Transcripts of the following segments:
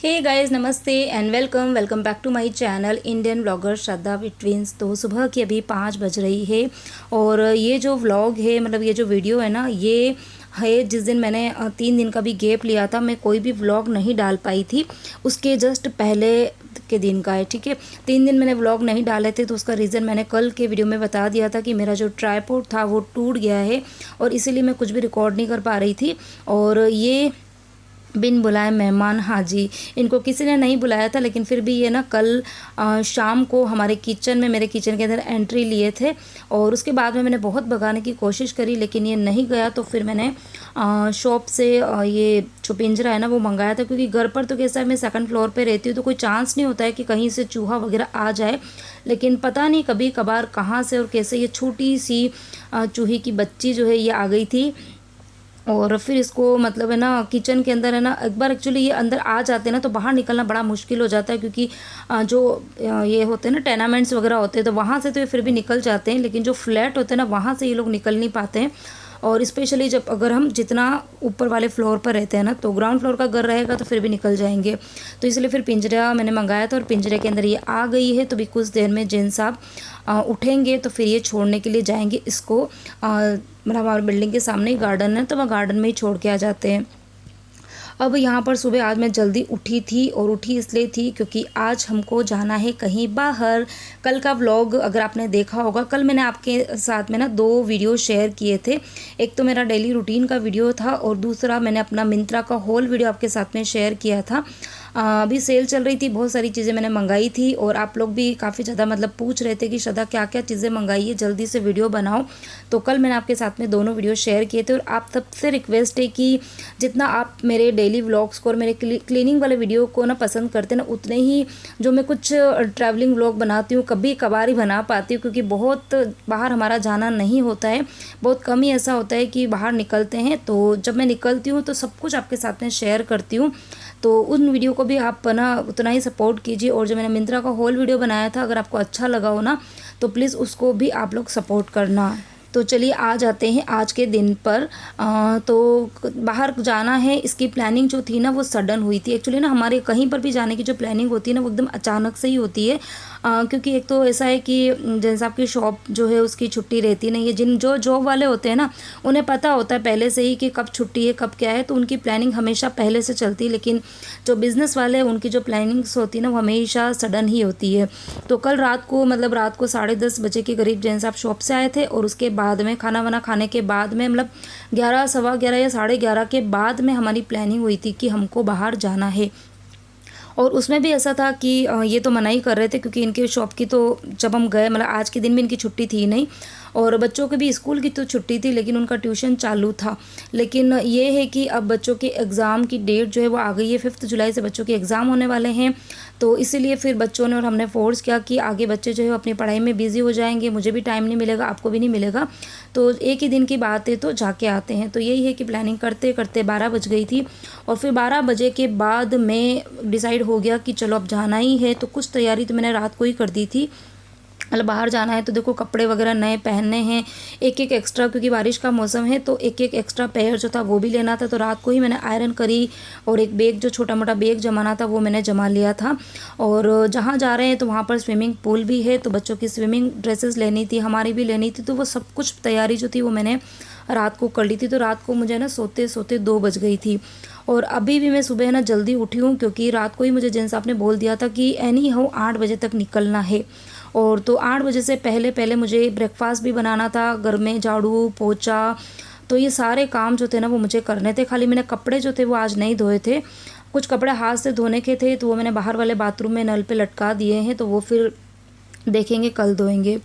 हे guys, नमस्ते and welcome back to my channel Indian vlogger Shraddha with twins. तो सुबह की अभी 5 बज रही है और ये जो व्लॉग है, मतलब ये जो वीडियो है ना, ये है जिस दिन मैंने 3 दिन का भी गैप लिया था। मैं कोई भी व्लॉग नहीं डाल पाई थी, उसके जस्ट पहले के दिन का है। ठीक है, 3 दिन मैंने व्लॉग नहीं डाले थे, तो उसका रीज़न मैंने कल के वीडियो में बता दिया था कि मेरा जो ट्राइपॉड था वो टूट गया है और इसीलिए मैं कुछ भी रिकॉर्ड नहीं कर पा रही थी। और ये बिन बुलाए मेहमान हाजी, इनको किसी ने नहीं बुलाया था, लेकिन फिर भी ये ना कल शाम को हमारे किचन में, मेरे किचन के अंदर एंट्री लिए थे और उसके बाद में मैंने बहुत भगाने की कोशिश करी लेकिन ये नहीं गया। तो फिर मैंने शॉप से ये जो पिंजरा है ना वो मंगाया था, क्योंकि घर पर तो कैसा है, मैं 2nd फ्लोर पे रहती हूँ तो कोई चांस नहीं होता है कि कहीं से चूहा वगैरह आ जाए। लेकिन पता नहीं कभी कभार कहाँ से और कैसे ये छोटी सी चूहे की बच्ची जो है ये आ गई थी। और फिर इसको मतलब है ना किचन के अंदर है ना, एक बार एक्चुअली ये अंदर आ जाते हैं ना तो बाहर निकलना बड़ा मुश्किल हो जाता है, क्योंकि जो ये होते हैं ना टेनामेंट्स वगैरह होते हैं तो वहाँ से तो ये फिर भी निकल जाते हैं, लेकिन जो फ्लैट होते हैं ना वहाँ से ये लोग निकल नहीं पाते हैं। और स्पेशली जब अगर हम जितना ऊपर वाले फ्लोर पर रहते हैं ना, तो ग्राउंड फ्लोर का घर रहेगा तो फिर भी निकल जाएंगे। तो इसलिए फिर पिंजरा मैंने मंगाया था और पिंजरे के अंदर ये आ गई है। तो भी कुछ देर में जेन साहब उठेंगे तो फिर ये छोड़ने के लिए जाएंगे इसको। मतलब हमारे बिल्डिंग के सामने ही गार्डन है तो वह गार्डन में ही छोड़ के आ जाते हैं। अब यहाँ पर सुबह आज मैं जल्दी उठी थी और उठी इसलिए थी क्योंकि आज हमको जाना है कहीं बाहर। कल का व्लॉग अगर आपने देखा होगा, कल मैंने आपके साथ में ना 2 वीडियो शेयर किए थे। एक तो मेरा डेली रूटीन का वीडियो था और दूसरा मैंने अपना मिंत्रा का होल वीडियो आपके साथ में शेयर किया था। अभी सेल चल रही थी, बहुत सारी चीज़ें मैंने मंगाई थी और आप लोग भी काफ़ी ज़्यादा मतलब पूछ रहे थे कि श्रद्धा क्या क्या चीज़ें मंगाई है, जल्दी से वीडियो बनाओ। तो कल मैंने आपके साथ में दोनों वीडियो शेयर किए थे और आप सबसे रिक्वेस्ट है कि जितना आप मेरे डेली व्लॉग्स को और मेरे क्लीनिंग वाले वीडियो को ना पसंद करते हैं ना, उतने ही जो मैं कुछ ट्रैवलिंग व्लॉग बनाती हूँ कभी कभार ही बना पाती हूँ, क्योंकि बहुत बाहर हमारा जाना नहीं होता है। बहुत कम ही ऐसा होता है कि बाहर निकलते हैं, तो जब मैं निकलती हूँ तो सब कुछ आपके साथ में शेयर करती हूँ। तो उन वीडियो को भी आप ना उतना ही सपोर्ट कीजिए। और जो मैंने मिंत्रा का होल वीडियो बनाया था, अगर आपको अच्छा लगा हो ना तो प्लीज़ उसको भी आप लोग सपोर्ट करना। तो चलिए आ जाते हैं आज के दिन पर। तो बाहर जाना है, इसकी प्लानिंग जो थी ना वो सडन हुई थी। एक्चुअली ना हमारे कहीं पर भी जाने की जो प्लानिंग होती है ना वो एकदम अचानक से ही होती है। क्योंकि एक तो ऐसा है कि जैसे आपकी शॉप जो है उसकी छुट्टी रहती नहीं है। जो जॉब वाले होते हैं ना उन्हें पता होता है पहले से ही कि कब छुट्टी है कब क्या है, तो उनकी प्लानिंग हमेशा पहले से चलती है। लेकिन जो बिज़नेस वाले हैं उनकी जो प्लानिंग्स होती है ना वो हमेशा सडन ही होती है। तो कल रात को मतलब रात को 10:30 बजे के करीब जैन साहब शॉप से आए थे और उसके बाद में खाना वाना खाने के बाद में मतलब 11, सवा 11 या 11:30 के बाद में हमारी प्लानिंग हुई थी कि हमको बाहर जाना है। और उसमें भी ऐसा था कि ये तो मना ही कर रहे थे, क्योंकि इनके शॉप की तो जब हम गए मतलब आज के दिन भी इनकी छुट्टी थी नहीं और बच्चों के भी स्कूल की तो छुट्टी थी, लेकिन उनका ट्यूशन चालू था। लेकिन ये है कि अब बच्चों के एग्ज़ाम की डेट जो है वो आ गई है, 5 जुलाई से बच्चों के एग्ज़ाम होने वाले हैं। तो इसीलिए फिर बच्चों ने और हमने फोर्स किया कि आगे बच्चे जो है अपनी पढ़ाई में बिज़ी हो जाएंगे, मुझे भी टाइम नहीं मिलेगा, आपको भी नहीं मिलेगा, तो एक ही दिन की बात है तो जाके आते हैं। तो यही है कि प्लानिंग करते करते 12 बज गई थी और फिर 12 बजे के बाद में डिसाइड हो गया कि चलो अब जाना ही है। तो कुछ तैयारी तो मैंने रात को ही कर दी थी, मतलब बाहर जाना है तो देखो कपड़े वगैरह नए पहनने हैं, एक एक एक्स्ट्रा, क्योंकि बारिश का मौसम है तो एक एक एक्स्ट्रा पेयर जो था वो भी लेना था। तो रात को ही मैंने आयरन करी और एक बैग जो छोटा मोटा बैग जमाना था वो मैंने जमा लिया था। और जहाँ जा रहे हैं तो वहाँ पर स्विमिंग पूल भी है, तो बच्चों की स्विमिंग ड्रेसेस लेनी थी, हमारी भी लेनी थी। तो वो सब कुछ तैयारी जो थी वो मैंने रात को कर ली थी। तो रात को मुझे ना सोते सोते 2 बज गई थी और अभी भी मैं सुबह ना जल्दी उठी हूँ, क्योंकि रात को ही मुझे जेन साहब ने बोल दिया था कि एनी हाउ 8 बजे तक निकलना है। और तो 8 बजे से पहले पहले मुझे ब्रेकफास्ट भी बनाना था, घर में झाड़ू पोछा, तो ये सारे काम जो थे ना वो मुझे करने थे। खाली मैंने कपड़े जो थे वो आज नहीं धोए थे, कुछ कपड़े हाथ से धोने के थे तो वो मैंने बाहर वाले बाथरूम में नल पे लटका दिए हैं, तो वो फिर देखेंगे कल धोएंगे।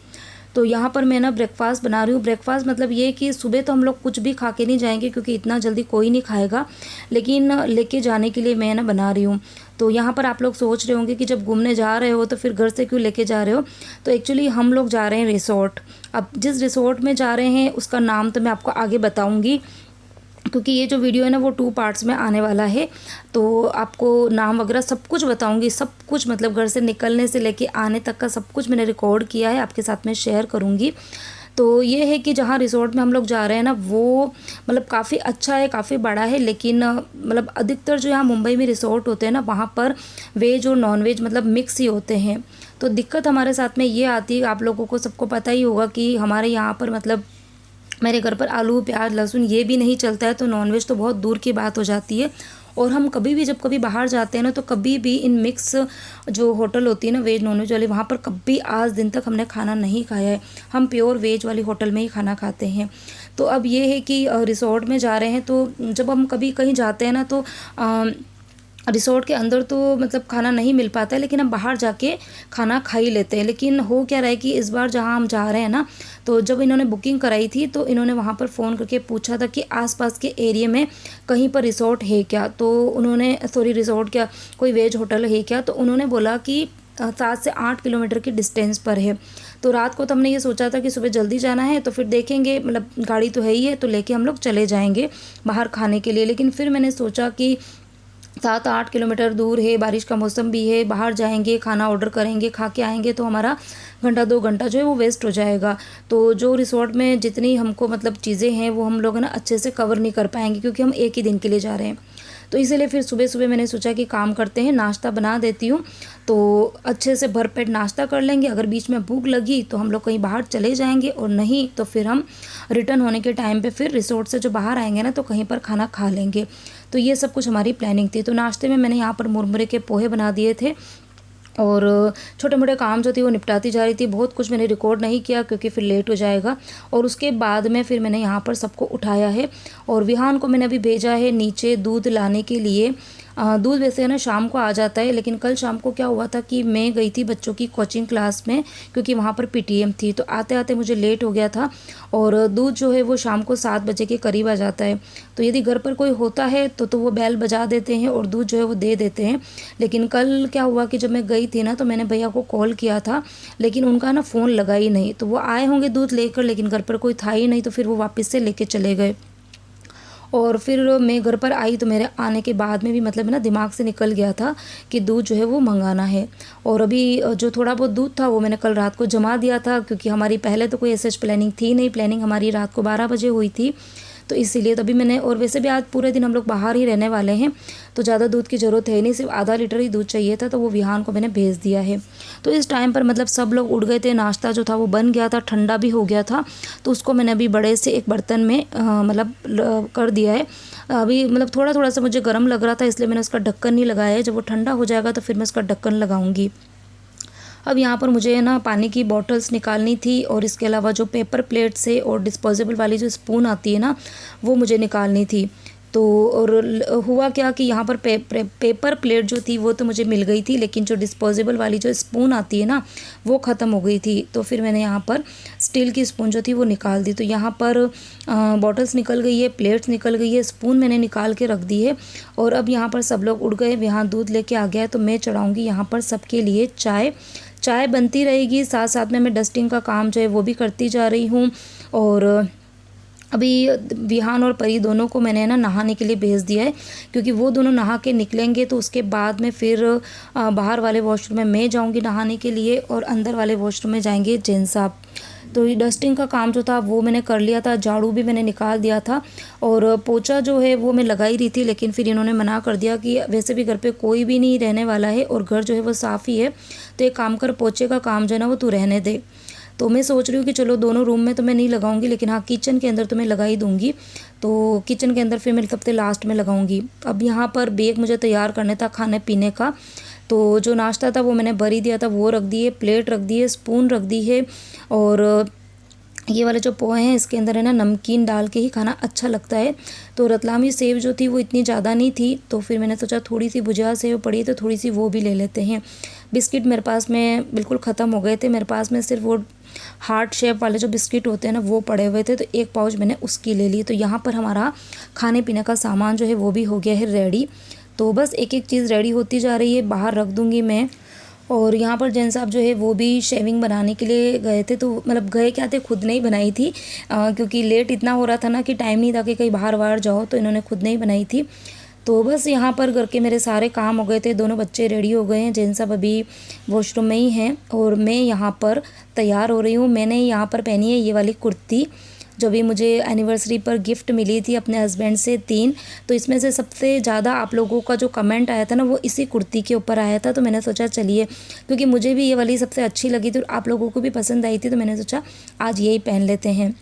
तो यहाँ पर मैं ना ब्रेकफास्ट बना रही हूँ। ब्रेकफास्ट मतलब ये कि सुबह तो हम लोग कुछ भी खा के नहीं जाएंगे क्योंकि इतना जल्दी कोई नहीं खाएगा, लेकिन लेके जाने के लिए मैं ना बना रही हूँ। तो यहाँ पर आप लोग सोच रहे होंगे कि जब घूमने जा रहे हो तो फिर घर से क्यों लेके जा रहे हो। तो एक्चुअली हम लोग जा रहे हैं रिसोर्ट। अब जिस रिसोर्ट में जा रहे हैं उसका नाम तो मैं आपको आगे बताऊँगी, क्योंकि ये जो वीडियो है ना वो 2 पार्ट्स में आने वाला है। तो आपको नाम वगैरह सब कुछ बताऊंगी, सब कुछ मतलब घर से निकलने से लेके आने तक का सब कुछ मैंने रिकॉर्ड किया है, आपके साथ में शेयर करूंगी। तो ये है कि जहाँ रिसोर्ट में हम लोग जा रहे हैं ना वो मतलब काफ़ी अच्छा है, काफ़ी बड़ा है, लेकिन मतलब अधिकतर जो यहाँ मुंबई में रिसोर्ट होते हैं ना वहाँ पर वेज और नॉन वेज मतलब मिक्स ही होते हैं। तो दिक्कत हमारे साथ में ये आती है, आप लोगों को सबको पता ही होगा कि हमारे यहाँ पर मतलब मेरे घर पर आलू प्याज लहसुन ये भी नहीं चलता है, तो नॉनवेज तो बहुत दूर की बात हो जाती है। और हम कभी भी जब कभी बाहर जाते हैं ना तो कभी भी इन मिक्स जो होटल होती है ना वेज नॉनवेज वाली, वहाँ पर कभी आज दिन तक हमने खाना नहीं खाया है। हम प्योर वेज वाली होटल में ही खाना खाते हैं। तो अब ये है कि रिसोर्ट में जा रहे हैं, तो जब हम कभी कहीं जाते हैं ना तो रिसोर्ट के अंदर तो मतलब खाना नहीं मिल पाता है, लेकिन हम बाहर जाके खाना खा ही लेते हैं। लेकिन हो क्या रहा है कि इस बार जहाँ हम जा रहे हैं ना, तो जब इन्होंने बुकिंग कराई थी तो इन्होंने वहाँ पर फ़ोन करके पूछा था कि आसपास के एरिया में कहीं पर रिसोर्ट है क्या, तो उन्होंने सॉरी रिसोर्ट क्या कोई वेज होटल है क्या, तो उन्होंने बोला कि 7 से 8 किलोमीटर की डिस्टेंस पर है। तो रात को तो हमने ये सोचा था कि सुबह जल्दी जाना है तो फिर देखेंगे, मतलब गाड़ी तो है ही है तो लेके हम लोग चले जाएंगे बाहर खाने के लिए। लेकिन फिर मैंने सोचा कि 7-8 किलोमीटर दूर है, बारिश का मौसम भी है, बाहर जाएंगे खाना ऑर्डर करेंगे खा के आएंगे तो हमारा घंटा 2 घंटा जो है वो वेस्ट हो जाएगा। तो जो रिसोर्ट में जितनी हमको मतलब चीज़ें हैं वो हम लोग ना अच्छे से कवर नहीं कर पाएंगे, क्योंकि हम एक ही दिन के लिए जा रहे हैं। तो इसीलिए फिर सुबह सुबह मैंने सोचा कि काम करते हैं, नाश्ता बना देती हूँ, तो अच्छे से भरपेट नाश्ता कर लेंगे। अगर बीच में भूख लगी तो हम लोग कहीं बाहर चले जाएंगे, और नहीं तो फिर हम रिटर्न होने के टाइम पे फिर रिसोर्ट से जो बाहर आएंगे ना तो कहीं पर खाना खा लेंगे। तो ये सब कुछ हमारी प्लानिंग थी। तो नाश्ते में मैंने यहाँ पर मुरमुरे के पोहे बना दिए थे, और छोटे मोटे काम जो थी वो निपटाती जा रही थी। बहुत कुछ मैंने रिकॉर्ड नहीं किया क्योंकि फिर लेट हो जाएगा। और उसके बाद में फिर मैंने यहाँ पर सबको उठाया है, और विहान को मैंने अभी भेजा है नीचे दूध लाने के लिए। दूध वैसे है ना शाम को आ जाता है, लेकिन कल शाम को क्या हुआ था कि मैं गई थी बच्चों की कोचिंग क्लास में, क्योंकि वहाँ पर पीटीएम थी, तो आते आते मुझे लेट हो गया था। और दूध जो है वो शाम को 7 बजे के करीब आ जाता है। तो यदि घर पर कोई होता है तो वो बैल बजा देते हैं और दूध जो है वो दे देते हैं। लेकिन कल क्या हुआ कि जब मैं गई थी ना तो मैंने भैया को कॉल किया था, लेकिन उनका ना फ़ोन लगा ही नहीं। तो वो आए होंगे दूध लेकर, लेकिन घर पर कोई था ही नहीं, तो फिर वो वापस से लेके चले गए। और फिर मैं घर पर आई तो मेरे आने के बाद में भी मतलब ना दिमाग से निकल गया था कि दूध जो है वो मंगाना है। और अभी जो थोड़ा बहुत दूध था वो मैंने कल रात को जमा दिया था, क्योंकि हमारी पहले तो कोई ऐसी प्लानिंग थी नहीं। प्लानिंग हमारी रात को 12 बजे हुई थी, तो इसीलिए तभी मैंने, और वैसे भी आज पूरे दिन हम लोग बाहर ही रहने वाले हैं तो ज़्यादा दूध की ज़रूरत है नहीं, सिर्फ आधा लीटर ही दूध चाहिए था, तो वो विहान को मैंने भेज दिया है। तो इस टाइम पर मतलब सब लोग उठ गए थे, नाश्ता जो था वो बन गया था, ठंडा भी हो गया था, तो उसको मैंने अभी बड़े से एक बर्तन में मतलब कर दिया है। अभी मतलब थोड़ा थोड़ा सा मुझे गर्म लग रहा था, इसलिए मैंने उसका ढक्कन नहीं लगाया है। जब वो ठंडा हो जाएगा तो फिर मैं उसका ढक्कन लगाऊंगी। अब यहाँ पर मुझे ना पानी की बॉटल्स निकालनी थी, और इसके अलावा जो पेपर प्लेट से और डिस्पोजेबल वाली जो स्पून आती है ना वो मुझे निकालनी थी। तो और हुआ क्या कि यहाँ पर पेपर प्लेट जो थी वो तो मुझे मिल गई थी, लेकिन जो डिस्पोजेबल वाली जो स्पून आती है ना वो ख़त्म हो गई थी। तो फिर मैंने यहाँ पर स्टील की स्पून जो थी वो निकाल दी। तो यहाँ पर बॉटल्स निकल गई है, प्लेट्स निकल गई है, स्पून मैंने निकाल के रख दी है। और अब यहाँ पर सब लोग उठ गए, यहाँ दूध लेके आ गया है, तो मैं चढ़ाऊँगी यहाँ पर सबके लिए चाय। चाय बनती रहेगी, साथ साथ में मैं डस्टिंग का काम जो है वो भी करती जा रही हूँ। और अभी विहान और परी दोनों को मैंने ना नहाने के लिए भेज दिया है, क्योंकि वो दोनों नहा के निकलेंगे तो उसके बाद में फिर बाहर वाले वॉशरूम में मैं जाऊंगी नहाने के लिए, और अंदर वाले वॉशरूम में जाएंगे जैन साहब। तो ये डस्टिंग का काम जो था वो मैंने कर लिया था, झाड़ू भी मैंने निकाल दिया था, और पोछा जो है वो मैं लगा ही रही थी, लेकिन फिर इन्होंने मना कर दिया कि वैसे भी घर पे कोई भी नहीं रहने वाला है और घर जो है वो साफ़ ही है, तो एक काम कर, पोछे का काम जो है ना वो तू रहने दे। तो मैं सोच रही हूँ कि चलो दोनों रूम में तो मैं नहीं लगाऊंगी, लेकिन हाँ किचन के अंदर तो मैं लगा ही दूंगी। तो किचन के अंदर फिर मैं सबसे लास्ट में लगाऊंगी। अब यहाँ पर बैग मुझे तैयार करने था खाने पीने का, तो जो नाश्ता था वो मैंने भर ही दिया था, वो रख दिए, प्लेट रख दिए, स्पून रख दी है। और ये वाले जो पोहे हैं इसके अंदर है ना नमकीन डाल के ही खाना अच्छा लगता है। तो रतलामी सेव जो थी वो इतनी ज़्यादा नहीं थी, तो फिर मैंने सोचा थोड़ी सी भुजिया सेव पड़ी तो थोड़ी सी वो भी ले लेते हैं। बिस्किट मेरे पास में बिल्कुल ख़त्म हो गए थे, मेरे पास में सिर्फ वो हार्ट शेप वाले जो बिस्किट होते हैं ना वो पड़े हुए थे, तो एक पाउच मैंने उसकी ले ली। तो यहाँ पर हमारा खाने पीने का सामान जो है वो भी हो गया है रेडी। तो बस एक एक चीज़ रेडी होती जा रही है, बाहर रख दूँगी मैं। और यहाँ पर जैन साहब जो है वो भी शेविंग बनाने के लिए गए थे, तो मतलब गए क्या थे, खुद नहीं बनाई थी, क्योंकि लेट इतना हो रहा था ना कि टाइम नहीं था कि कहीं बाहर जाओ, तो इन्होंने खुद नहीं बनाई थी। तो बस यहाँ पर घर के मेरे सारे काम हो गए थे, दोनों बच्चे रेडी हो गए हैं, जिन सब अभी वॉशरूम में ही हैं और मैं यहाँ पर तैयार हो रही हूँ। मैंने यहाँ पर पहनी है ये वाली कुर्ती जो भी मुझे एनिवर्सरी पर गिफ्ट मिली थी अपने हस्बैंड से 3। तो इसमें से सबसे ज़्यादा आप लोगों का जो कमेंट आया था ना वो इसी कुर्ती के ऊपर आया था। तो मैंने सोचा चलिए, क्योंकि मुझे भी ये वाली सबसे अच्छी लगी थी और आप लोगों को भी पसंद आई थी, तो मैंने सोचा आज यही पहन लेते हैं।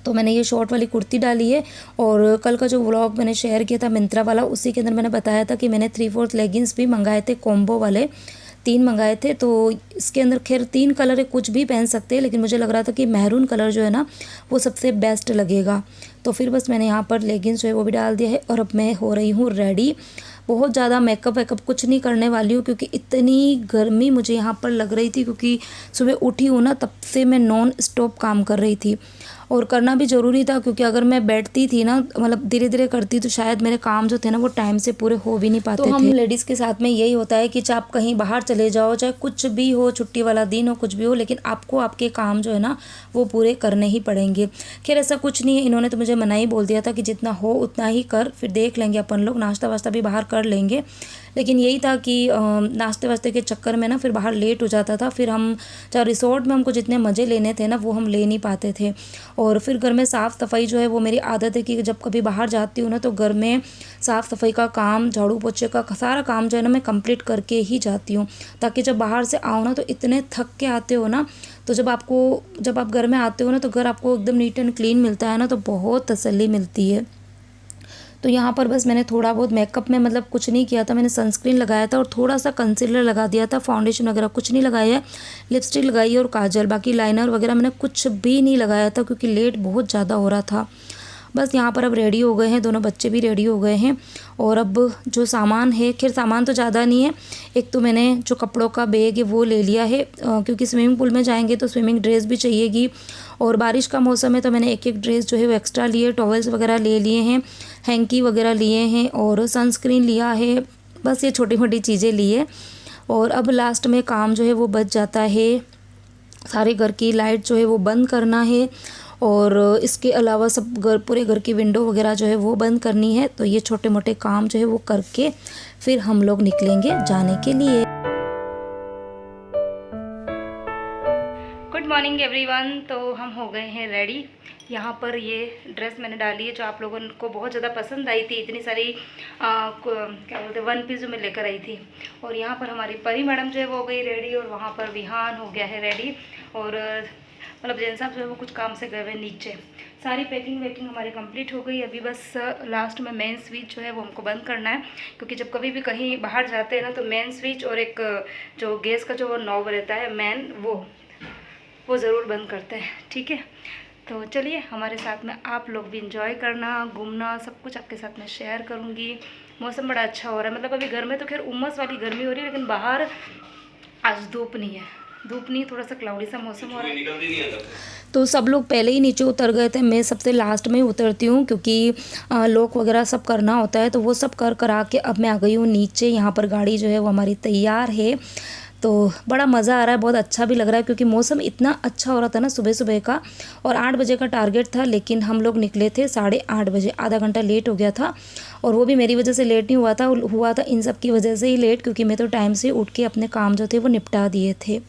तो मैंने ये शॉर्ट वाली कुर्ती डाली है। और कल का जो व्लॉग मैंने शेयर किया था मिंत्रा वाला, उसी के अंदर मैंने बताया था कि मैंने 3/4 लेगिंग्स भी मंगाए थे, कॉम्बो वाले 3 मंगाए थे। तो इसके अंदर खैर 3 कलर है, कुछ भी पहन सकते हैं, लेकिन मुझे लग रहा था कि मैरून कलर जो है ना वो सबसे बेस्ट लगेगा। तो फिर बस मैंने यहाँ पर लेगिंग्स जो है वो भी डाल दिया है और अब मैं हो रही हूँ रेडी। बहुत ज़्यादा मेकअप वेकअप कुछ नहीं करने वाली हूँ, क्योंकि इतनी गर्मी मुझे यहाँ पर लग रही थी, क्योंकि सुबह उठी हूँ ना तब से मैं नॉन स्टॉप काम कर रही थी और करना भी ज़रूरी था, क्योंकि अगर मैं बैठती थी ना मतलब धीरे धीरे करती तो शायद मेरे काम जो थे ना वो टाइम से पूरे हो भी नहीं पाते थे। तो हम लेडीज़ के साथ में यही होता है कि चाहे आप कहीं बाहर चले जाओ, चाहे कुछ भी हो, छुट्टी वाला दिन हो, कुछ भी हो, लेकिन आपको आपके काम जो है ना वो पूरे करने ही पड़ेंगे। खैर ऐसा कुछ नहीं है, इन्होंने तो मुझे मना ही बोल दिया था कि जितना हो उतना ही कर, फिर देख लेंगे अपन लोग, नाश्ता वास्ता भी बाहर कर लेंगे। लेकिन यही था कि नाश्ते वास्ते के चक्कर में ना फिर बाहर लेट हो जाता था, फिर हम चाहे रिसोर्ट में हमको जितने मज़े लेने थे ना वो हम ले नहीं पाते थे। और फिर घर में साफ़ सफाई जो है वो मेरी आदत है कि जब कभी बाहर जाती हूँ ना तो घर में साफ़ सफाई का काम, झाड़ू पोछे का सारा काम जो है ना मैं कंप्लीट करके ही जाती हूँ, ताकि जब बाहर से आओ ना तो इतने थक के आते हो ना, तो जब आप घर में आते हो ना तो घर आपको एकदम नीट एंड क्लीन मिलता है ना, तो बहुत तसल्ली मिलती है। तो यहाँ पर बस मैंने थोड़ा बहुत मेकअप में मतलब कुछ नहीं किया था, मैंने सनस्क्रीन लगाया था और थोड़ा सा कंसीलर लगा दिया था, फाउंडेशन वगैरह कुछ नहीं लगाया है, लिपस्टिक लगाई और काजल, बाकी लाइनर वगैरह मैंने कुछ भी नहीं लगाया था, क्योंकि लेट बहुत ज़्यादा हो रहा था। बस यहाँ पर अब रेडी हो गए हैं, दोनों बच्चे भी रेडी हो गए हैं। और अब जो सामान है, खैर सामान तो ज़्यादा नहीं है, एक तो मैंने जो कपड़ों का बैग है वो ले लिया है, क्योंकि स्विमिंग पूल में जाएंगे तो स्विमिंग ड्रेस भी चाहिएगी, और बारिश का मौसम है तो मैंने एक ड्रेस जो है वो एक्स्ट्रा लिए, टॉवल्स वगैरह ले लिए हैं, हैंकी वगैरह लिए हैं और सनस्क्रीन लिया है। बस ये छोटी मोटी चीज़ें लिए। और अब लास्ट में काम जो है वो बच जाता है, सारे घर की लाइट जो है वो बंद करना है, और इसके अलावा सब पूरे घर की विंडो वगैरह जो है वो बंद करनी है। तो ये छोटे मोटे काम जो है वो करके फिर हम लोग निकलेंगे जाने के लिए। Good morning everyone. तो हम हो गए हैं रेडी। यहाँ पर ये ड्रेस मैंने डाली है जो आप लोगों को बहुत ज़्यादा पसंद आई थी, इतनी सारी क्या बोलते हैं 1 पीस जो मैं लेकर आई थी। और यहाँ पर हमारी परी मैडम जो है वो हो गई रेडी, और वहाँ पर विहान हो गया है रेडी, और मतलब जैन साहब जो है वो कुछ काम से गए हुए नीचे। सारी पैकिंग वैकिंग हमारी कंप्लीट हो गई। अभी बस लास्ट में मेन स्विच जो है वो हमको बंद करना है, क्योंकि जब कभी भी कहीं बाहर जाते हैं ना तो मेन स्विच और एक जो गैस का जो नॉब रहता है मेन, वो ज़रूर बंद करते हैं। ठीक है, तो चलिए हमारे साथ में आप लोग भी इंजॉय करना, घूमना, सब कुछ आपके साथ में शेयर करूँगी। मौसम बड़ा अच्छा हो रहा है, मतलब अभी घर में तो खैर उमस वाली गर्मी हो रही है, लेकिन बाहर आज धूप नहीं, थोड़ा सा क्लाउडी सा मौसम हो रहा है। तो सब लोग पहले ही नीचे उतर गए थे, मैं सबसे लास्ट में ही उतरती हूँ, क्योंकि लॉक वगैरह सब करना होता है। तो वो सब करा के अब मैं आ गई हूँ नीचे। यहाँ पर गाड़ी जो है वो हमारी तैयार है, तो बड़ा मज़ा आ रहा है, बहुत अच्छा भी लग रहा है, क्योंकि मौसम इतना अच्छा हो रहा था ना सुबह सुबह का। और 8 बजे का टारगेट था, लेकिन हम लोग निकले थे 8:30 बजे, आधा घंटा लेट हो गया था। और वो भी मेरी वजह से लेट नहीं हुआ था इन सब की वजह से ही लेट, क्योंकि मैं तो टाइम से उठ के अपने काम जो थे वो निपटा दिए थे।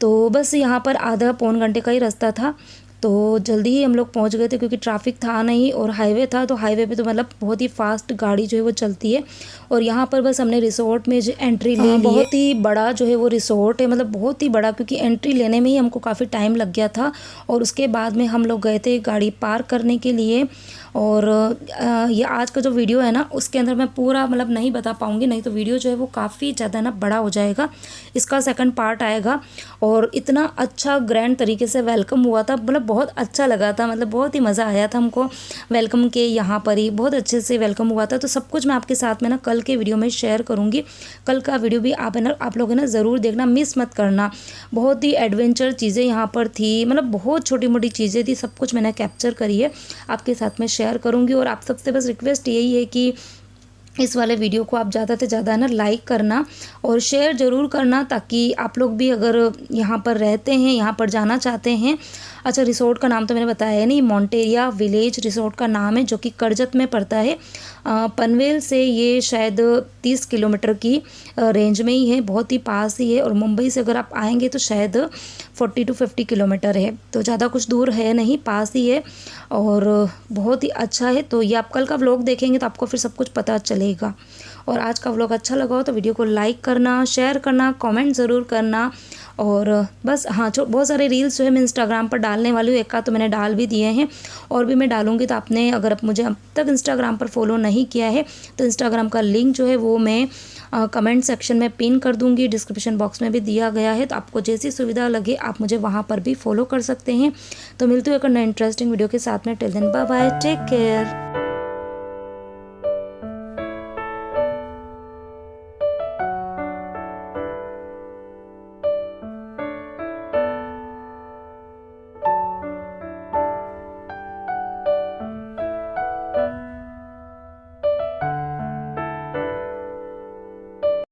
तो बस यहाँ पर आधा पौन घंटे का ही रास्ता था, तो जल्दी ही हम लोग पहुँच गए थे, क्योंकि ट्रैफिक था नहीं और हाईवे था। तो हाईवे पे तो मतलब बहुत ही फास्ट गाड़ी जो है वो चलती है। और यहाँ पर बस हमने रिसोर्ट में जो एंट्री ले ली, बहुत ही बड़ा जो है वो रिसोर्ट है, मतलब बहुत ही बड़ा, क्योंकि एंट्री लेने में ही हमको काफ़ी टाइम लग गया था। और उसके बाद में हम लोग गए थे गाड़ी पार्क करने के लिए। और ये आज का जो वीडियो है ना उसके अंदर मैं पूरा मतलब नहीं बता पाऊँगी, नहीं तो वीडियो जो है वो काफ़ी ज़्यादा ना बड़ा हो जाएगा। इसका सेकंड पार्ट आएगा। और इतना अच्छा ग्रैंड तरीके से वेलकम हुआ था, मतलब बहुत अच्छा लगा था, मतलब बहुत ही मज़ा आया था हमको वेलकम के, यहाँ पर ही बहुत अच्छे से वेलकम हुआ था। तो सब कुछ मैं आपके साथ में ना कल के वीडियो में शेयर करूँगी। कल का वीडियो भी आप लोग है ना ज़रूर देखना, मिस मत करना। बहुत ही एडवेंचर चीज़ें यहाँ पर थी, मतलब बहुत छोटी मोटी चीज़ें थी, सब कुछ मैंने कैप्चर करी है, आपके साथ में शेयर करूँगी। और आप सबसे बस रिक्वेस्ट यही है कि इस वाले वीडियो को आप ज़्यादा से ज़्यादा ना लाइक करना और शेयर ज़रूर करना, ताकि आप लोग भी अगर यहाँ पर रहते हैं, यहाँ पर जाना चाहते हैं। अच्छा, रिसोर्ट का नाम तो मैंने बताया है नहीं, मॉन्टेरिया विलेज रिसोर्ट का नाम है, जो कि करजत में पड़ता है। पनवेल से ये शायद 30 किलोमीटर की रेंज में ही है, बहुत ही पास ही है। और मुंबई से अगर आप आएंगे तो शायद 40 to 50 किलोमीटर है, तो ज़्यादा कुछ दूर है नहीं, पास ही है और बहुत ही अच्छा है। तो ये आप कल का व्लॉग देखेंगे तो आपको फिर सब कुछ पता चलेगा। और आज का व्लॉग अच्छा लगा हो तो वीडियो को लाइक करना, शेयर करना, कमेंट ज़रूर करना। और बस हाँ, जो बहुत सारे रील्स जो है मैं इंस्टाग्राम पर डालने वाली हूँ, एक आध तो मैंने डाल भी दिए हैं और भी मैं डालूँगी। तो आपने अगर आप मुझे अब तक इंस्टाग्राम पर फॉलो नहीं किया है तो इंस्टाग्राम का लिंक जो है वो मैं कमेंट सेक्शन में पिन कर दूँगी, डिस्क्रिप्शन बॉक्स में भी दिया गया है। तो आपको जैसी सुविधा लगे आप मुझे वहाँ पर भी फॉलो कर सकते हैं। तो मिलती हूँ एक नए इंटरेस्टिंग वीडियो के साथ में। Till then bye bye, take care.